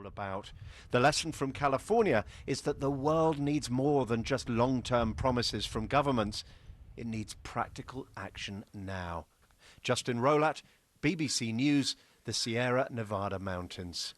all about. The lesson from California is that the world needs more than just long-term promises from governments. It needs practical action now. Justin Rolat, BBC News, the Sierra Nevada mountains.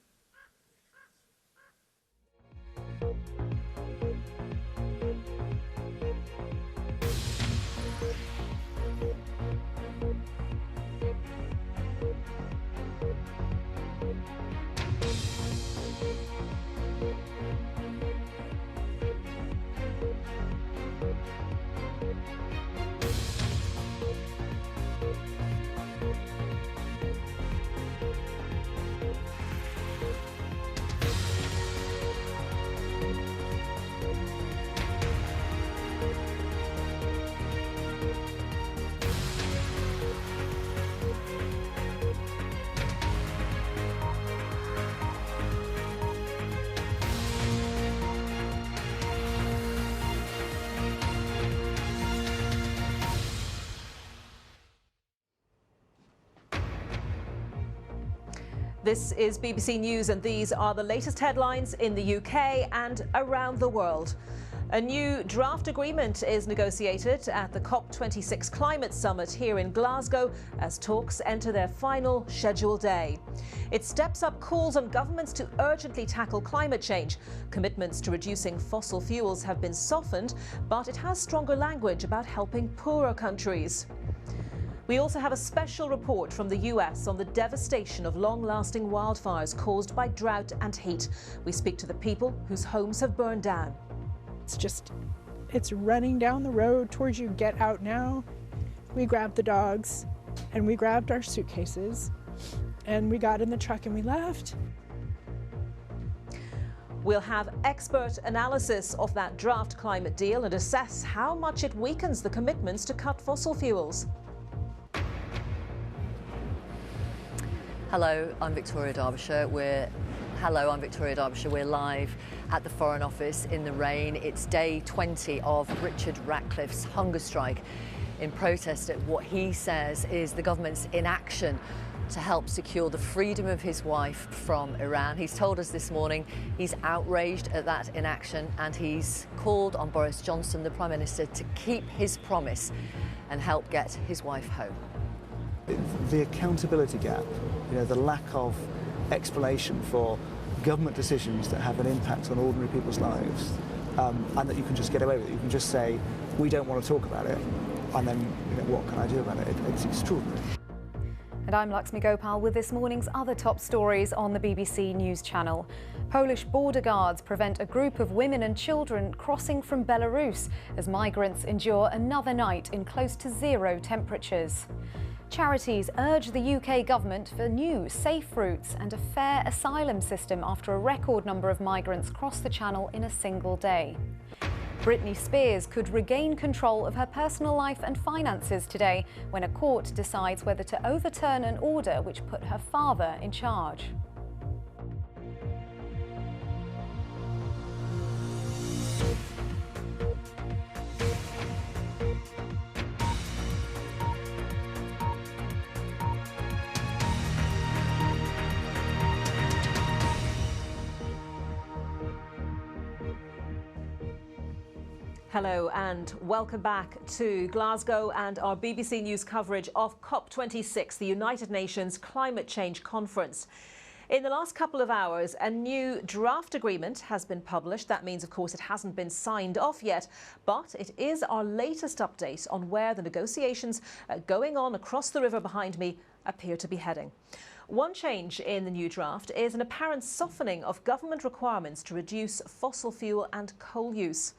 This is BBC News, and these are the latest headlines in the UK and around the world. A new draft agreement is negotiated at the COP26 climate summit here in Glasgow as talks enter their final scheduled day. It steps up calls on governments to urgently tackle climate change. Commitments to reducing fossil fuels have been softened, but it has stronger language about helping poorer countries. We also have a special report from the US on the devastation of long-lasting wildfires caused by drought and heat. We speak to the people whose homes have burned down. It's running down the road towards you. Get out now. We grabbed the dogs and we grabbed our suitcases and we got in the truck and we left. We'll have expert analysis of that draft climate deal and assess how much it weakens the commitments to cut fossil fuels. Hello, I'm Victoria Derbyshire. We're live at the Foreign Office in the rain. It's day 20 of Richard Ratcliffe's hunger strike in protest at what he says is the government's inaction to help secure the freedom of his wife from Iran. He's told us this morning he's outraged at that inaction and he's called on Boris Johnson, the Prime Minister, to keep his promise and help get his wife home. The accountability gap, the lack of explanation for government decisions that have an impact on ordinary people's lives, and that you can just get away with it. You can just say, we don't want to talk about it, and then what can I do about it? It's extraordinary. And I'm Luxmy Gopal with this morning's other top stories on the BBC News Channel. Polish border guards prevent a group of women and children crossing from Belarus as migrants endure another night in close to zero temperatures. Charities urge the UK government for new, safe routes and a fair asylum system after a record number of migrants crossed the Channel in a single day. Britney Spears could regain control of her personal life and finances today when a court decides whether to overturn an order which put her father in charge. Hello and welcome back to Glasgow and our BBC News coverage of COP26, the United Nations Climate Change Conference. In the last couple of hours, a new draft agreement has been published. That means, of course, it hasn't been signed off yet, but it is our latest update on where the negotiations going on across the river behind me appear to be heading. One change in the new draft is an apparent softening of government requirements to reduce fossil fuel and coal use.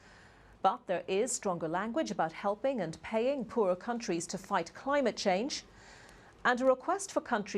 But there is stronger language about helping and paying poorer countries to fight climate change, and a request for countries